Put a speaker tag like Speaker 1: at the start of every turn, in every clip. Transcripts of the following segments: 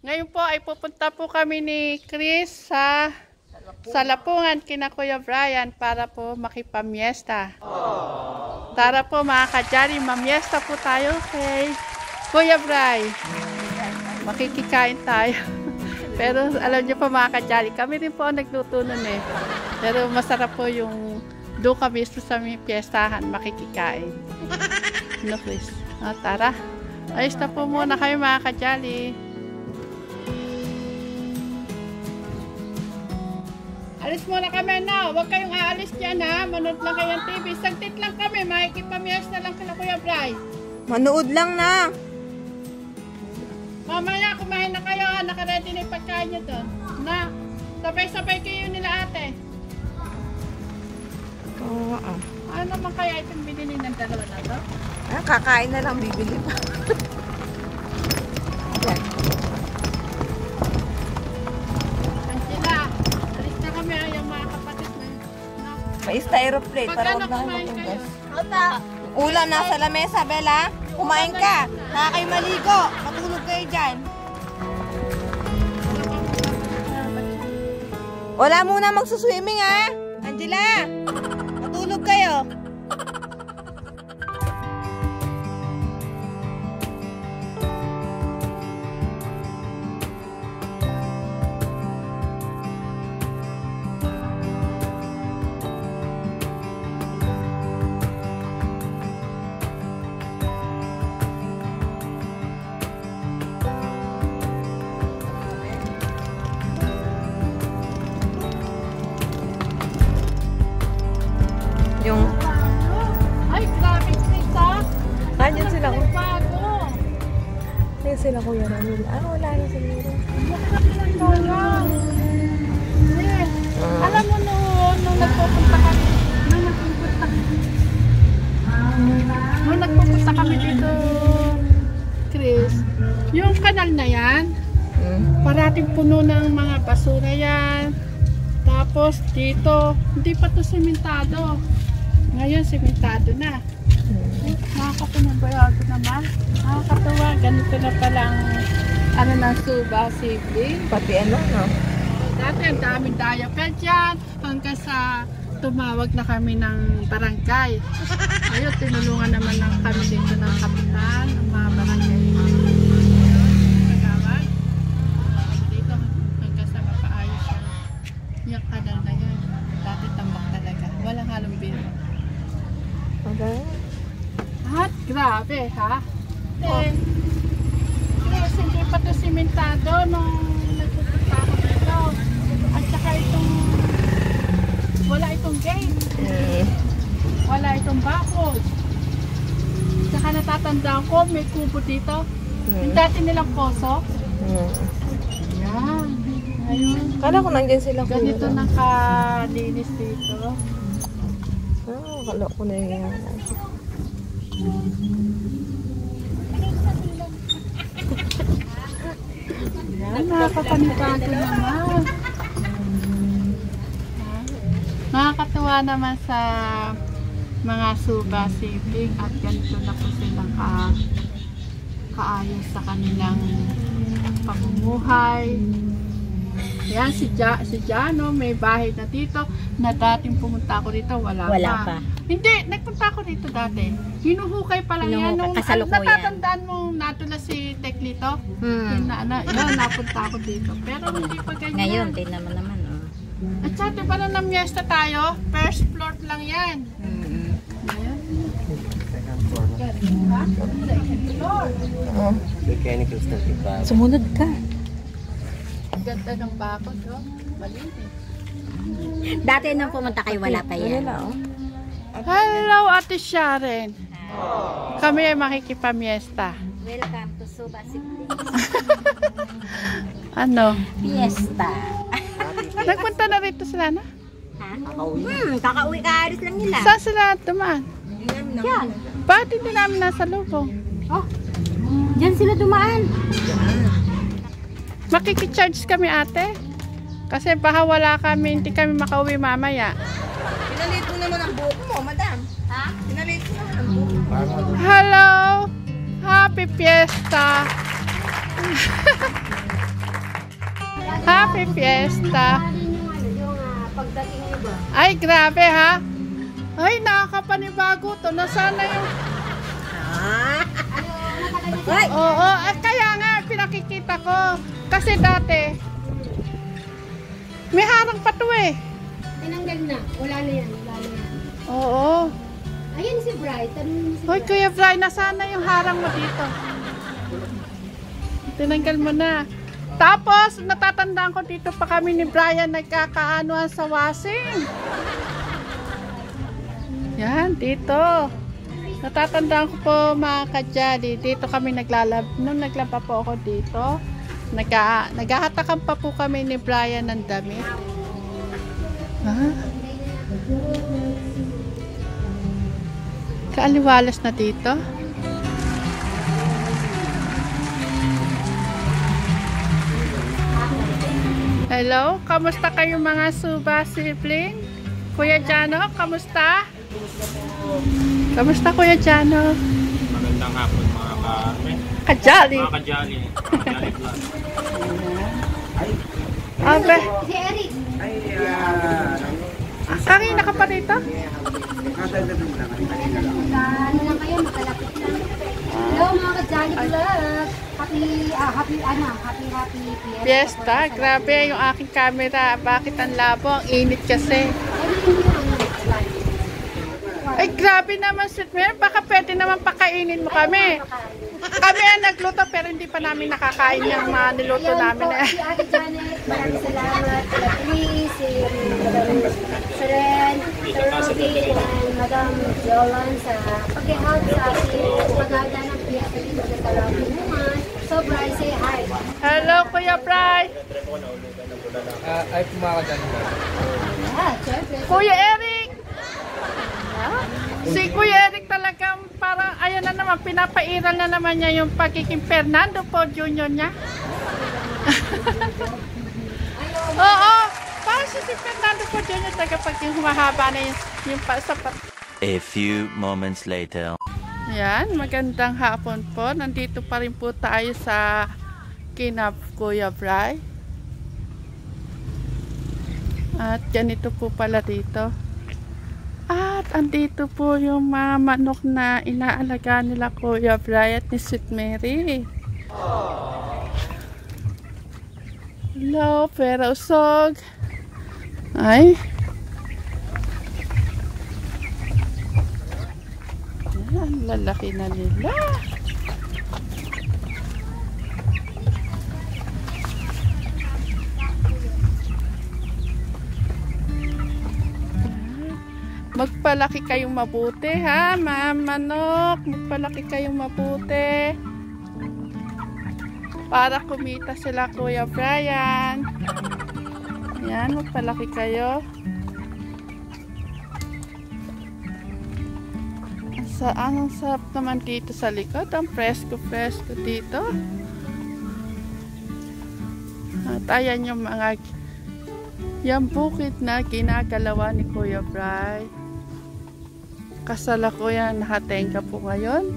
Speaker 1: Ngayon po ay pupunta po kami ni Chris sa Lapungan kina Kuya Brian para po makipamiesta. Tara po mga kajali, mamiesta po tayo kay Kuya Brian. Makikikain tayo. Pero alam niyo po mga kajali, kami rin po ang nagluto nun eh. Pero masarap po yung doon kami sa aming piyestahan, makikikain. No, Chris? Tara. Ayos na po muna kayo mga kajali. Alis muna kami na. Huwag kayong aalis dyan ha. Manood lang kayo ng TV. Sagtit lang kami. Makikipamiesta lang kila Kuya Bray.
Speaker 2: Manood lang na.
Speaker 1: Mamaya kumain na kayo ha. Nakaready na yung pagkain nyo doon. Na. Sabay-sabay kayo nila ate.
Speaker 2: Oo.
Speaker 1: Ano naman kaya itong binili ng dalawa na to?
Speaker 2: Kakain na lang. Bibili pa. May styroplate para huwag na kayo matugas. Ulam nasa lamesa, Bella. Kumain ka. Naka kayo maligo. Matulog kayo dyan. Wala muna magsuswimming ha. Angela, matulog kayo. Yung...
Speaker 1: Ay, grabe sila.
Speaker 2: Nandiyan sila ko.
Speaker 1: Bago.
Speaker 2: Nandiyan sila Kuya Ramil. Wala na siguro.
Speaker 1: Alam mo nung nagpupunta kami, nung nagpupunta kami dito, Chris, yung kanal na yan, parating puno ng mga basura yan. Tapos dito, hindi pa to sementado. Ngayon, sementado na. Nakakapinabayado naman. Nakakatawa. Ganito na palang ng Suba sibling.
Speaker 2: Pati ano, no?
Speaker 1: Dati ang daming diaper dyan. Hanggang sa tumawag na kami ng barangay. Ayun, tinulungan naman ng kami dito ng kapitan, ng mga barangay. Tumawag. Dito, hanggang sa mapaayos siya. Yung kanal na yan. Dati tambak talaga. Walang halong biro.
Speaker 2: Okay.
Speaker 1: At grabe ha? Kasi hindi pa ito simentado nung nagpupunta ako dito. At saka itong wala itong gate. Wala itong bakod. Saka natatandaan ko may kubo dito. Yung dati nilang poso. Yan. Ayun.
Speaker 2: Kala ko nandiyan sila Kuya.
Speaker 1: Ganito nakalinis dito.
Speaker 2: Kala ko na yung
Speaker 1: yan, nakakapanibago naman. Nakakatuwa naman sa mga Suba sibling at ganito na po silang kaayos sa kanilang pamumuhay. Yan, si Jano, may bahay na dito na dating pumunta ako dito, wala pa. Hindi, nagpunta ako dito dati. Hinuhukay pa lang yan. Nung, natatandaan mo natula si Teklito? Yan, napunta ako dito. Pero hindi pa ganyan.
Speaker 3: Ngayon, din naman.
Speaker 1: At saka, diba na namiesta tayo? First floor lang yan. Ayan. Second floor.
Speaker 4: Mechanical stuff.
Speaker 2: Sumunod ka.
Speaker 1: Ganda ng bakod, oh. Malinis.
Speaker 3: Dati nung pumunta kayo, wala pa yan.
Speaker 1: Hello, Ate Sharon. Kami ay makikipamiesta.
Speaker 3: Welcome to Suba Siblings.
Speaker 1: Ano?
Speaker 3: Fiesta.
Speaker 1: Nagpunta na rito sila na?
Speaker 3: Ha? Kakauwi ka, aris lang nila.
Speaker 1: Saan sila dumaan?
Speaker 3: Yan.
Speaker 1: Bakit hindi namin nasa lubong?
Speaker 3: Oh, diyan sila dumaan.
Speaker 1: Makikicharge kami ate. Kasi baka wala kami, hindi kami makauwi mamaya.
Speaker 2: Pinalit mo naman ang buhok mo, madam.
Speaker 3: Ha?
Speaker 2: Pinalit mo naman ang buhok mo.
Speaker 1: Hello! Happy Fiesta! Happy Fiesta.
Speaker 3: Pagdating niyo ba?
Speaker 1: Ay, grabe ha. Ay, nakakapanibago to. Nasaan na yung... Oo, kaya nga, pinakikita ko. Kasi dati, may harang pa to eh.
Speaker 3: Tinanggal na. Wala na yan.
Speaker 1: Oo.
Speaker 3: Ayan si Bright.
Speaker 1: Hoy, Kuya Bri, nasaan na yung harang mo dito? Tinanggal mo na. Tapos, natatandaan ko dito pa kami ni Brian nagkakaanuhan sa washing. Yan, dito. Natatandaan ko po mga kadyali. Dito kami nung naglaba po ako dito. Naghahatakan pa po kami ni Brian ng damit. Ha? Kaaliwalas na dito. Hello, kamusta kayo mga Suba sibling? Kuya Jano, kamusta? Kamusta Kuya Jano?
Speaker 5: Magandang hapon mga
Speaker 1: Kajali.
Speaker 5: kajali. Kajali vlog.
Speaker 1: Abe,
Speaker 3: Si Eric.
Speaker 1: kanina ka pa dito?
Speaker 3: Ano lang kayo, makalapit lang. Hello mga ka-Jolly Vlog. Happy
Speaker 1: Fiesta, grabe yung aking camera. Bakit ang labo? Ang init kasi. Ay, grabe naman, Sweetman. Baka pwede naman pakainin mo kami. Kami ang nagluto pero hindi pa namin nakakain yung mga niluto namin.
Speaker 3: Si Ate Janet, maraming salamat. Sila Chris, si Madam Seren, Sir Robin, and Madam Jolan sa pag-help sa ating pag-handa ng piyesta dito sa Kalabing naman. So, Bri, say hi.
Speaker 1: Hello, Kuya Bri.
Speaker 5: Ay, kumakadali na.
Speaker 3: Siyempre.
Speaker 1: Kuya Eric. Si Kuya Eric talagang parang, ayan na naman, pinapairal na naman niya yung pagiging Fernando po Junior niya. Oo, parang si Fernando po Junior talaga pag yung humahaba na yung sapat.
Speaker 6: A few moments later.
Speaker 1: Yan, magandang hapon po. Nandito pa rin po tayo sa Kinab Kuya Bri. At ganito po pala dito. At andito po yung mga manok na inaalaga nila Kuya Bri at ni Sweet Mary. Hello, pero usog. Ay. Ang lalaki na nila. Magpalaki kayong mabuti ha, mga manok. Magpalaki kayong mabuti. Para kumita sila Kuya Brian. Yan, magpalaki kayo. Ang sarap naman dito sa likod. Ang presko dito. At ayan yung mga yung bukid na ginagalawa ni Kuya Bri. Kasalukuyan nakatenga po ngayon.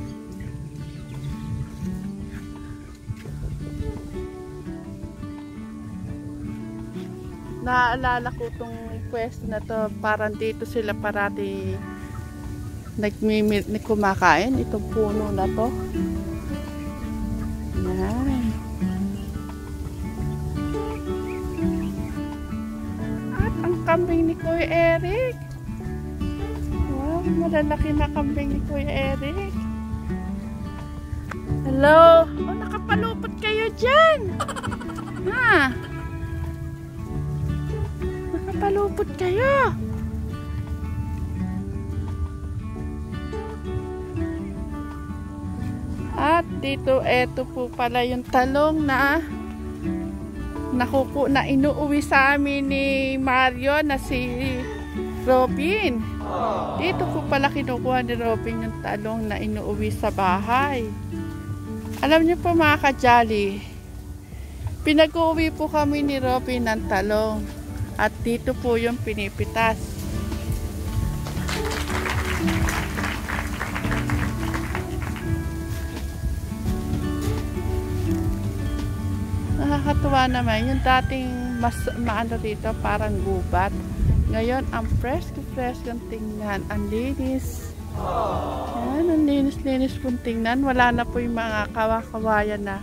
Speaker 1: Naalala ko itong pwesto na to. Parang dito sila parati kumakain itong puno na to. Yan. At ang kambing ni Kuya Eric. Wow, malalaki na kambing ni Kuya Eric. Hello. Oh, nakapalupot kayo dyan. Ha? Nakapalupot kayo. At dito, eto po pala yung talong na inuuwi sa amin ni Mario na si Robin. Dito po pala kinukuha ni Robin yung talong na inuuwi sa bahay. Alam niyo po mga kajali, pinag-uwi po kami ni Robin ng talong at dito po yung pinipitas. Nakakatuwa naman. Yung dating mas maano dito, parang gubat. Ngayon, ang fresh-fresh yung tingnan. Ang linis. Yan, ang linis-linis pong tingnan. Wala na po yung mga kawayan na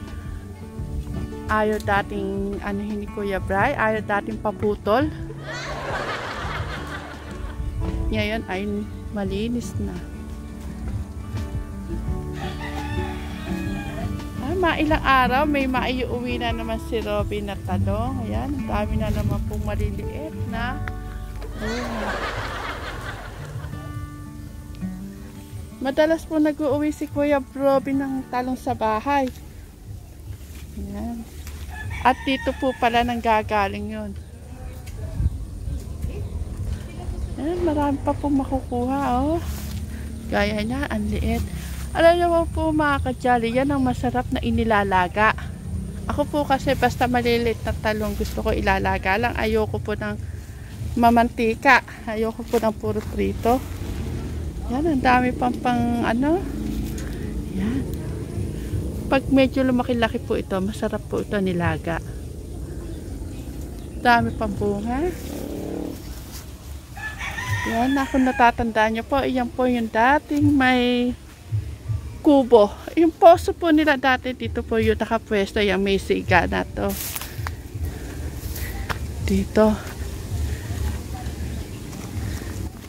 Speaker 1: ayaw dating anuhin ni Kuya Bray. Ayaw dating paputol. Ngayon ay malinis na. Ilang araw, may maiuwi na naman si Robin na talong. Ayan, ang dami na naman pong maliliit na bunga. Madalas po nag-uuwi si Kuya Robin ng talong sa bahay. Ayan. At dito po pala nang gagaling yun. Ayan, marami pa pong makukuha, oh. Gaya niya, ang liit. Alam niyo po mga ka-jolly, yan ang masarap na inilalaga. Ako po kasi basta maliliit na talong gusto ko ilalaga lang. Ayoko po ng mamantika. Ayoko po ng puro prito. Yan, ang dami pang ano. Yan. Pag medyo lumaki-laki po ito, masarap po ito nilaga. Dami pang bunga. Yan, ako natatandaan niyo po. Iyan po yung dating may kubo. Yung poso po nila dati dito po yung nakapwesto, yung may siga na to. Dito.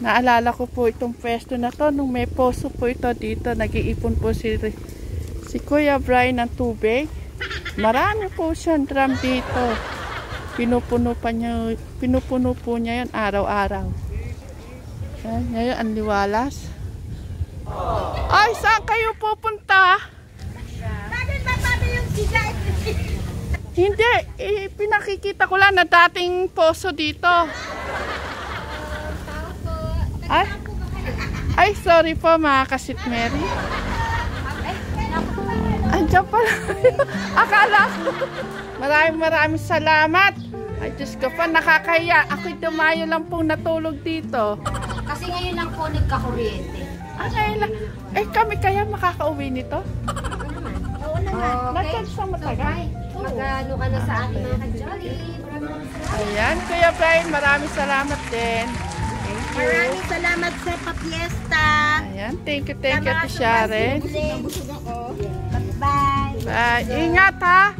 Speaker 1: Naalala ko po itong pwesto na to nung may poso po ito dito. Nag-iipon po si Kuya Bray ng tubig. Marami po siyang drum dito. Pinupuno po niya yun araw-araw. Ngayon ang liwalas. Ay, saan kayo pupunta?
Speaker 2: Bakit ba paano yung siga?
Speaker 1: Hindi, pinakikita ko lang na dating poso dito. Ay, sorry po mga kasit Mary. Andiyan pala. Akala ko. Maraming salamat. Ay, Diyos ko pa, nakakaya. Ako'y dumayo lang pong natulog dito.
Speaker 3: Kasi ngayon lang po nagkakuryente.
Speaker 1: Ngayon lang. Kami kaya makakauwi nito?
Speaker 3: Oo naman.
Speaker 1: Nag-charge sa matagal.
Speaker 3: Mag-ano ka na sa akin mga ka-jolly.
Speaker 1: Ayan, Kuya Brian, maraming salamat din.
Speaker 2: Maraming salamat sa papiesta.
Speaker 1: Ayan, thank you to Sharon.
Speaker 2: Busog ako. Bye.
Speaker 1: Bye. Ingat ha.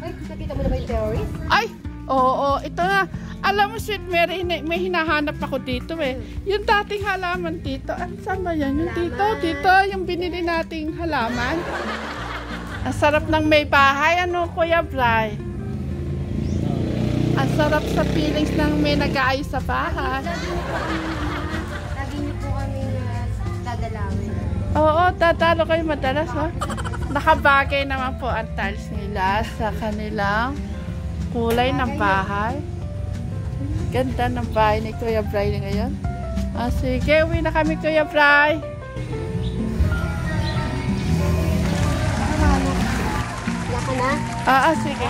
Speaker 3: Ay, nakita mo na ba yung terrorist?
Speaker 1: Ay, oo, ito na. Alam mo, Sweet Mary, may hinahanap ako dito eh. Yung dating halaman dito. Saan ba yan? Yung dito, yung binili nating halaman. Ang sarap ng may bahay. Ano, Kuya Bray? Ang sarap sa feelings ng may nag-aayos sa bahay.
Speaker 3: Lagi niyo po kami dadalawin.
Speaker 1: Oo, dadalo kayo madalas, ha? Nakabagay naman po ang tiles nila sa kanilang kulay ng bahay. Ganda ng bahay ni Kuya Bray ngayon. Sige, uwi na kami, Kuya Bray.
Speaker 3: Wala ka na?
Speaker 1: Sige.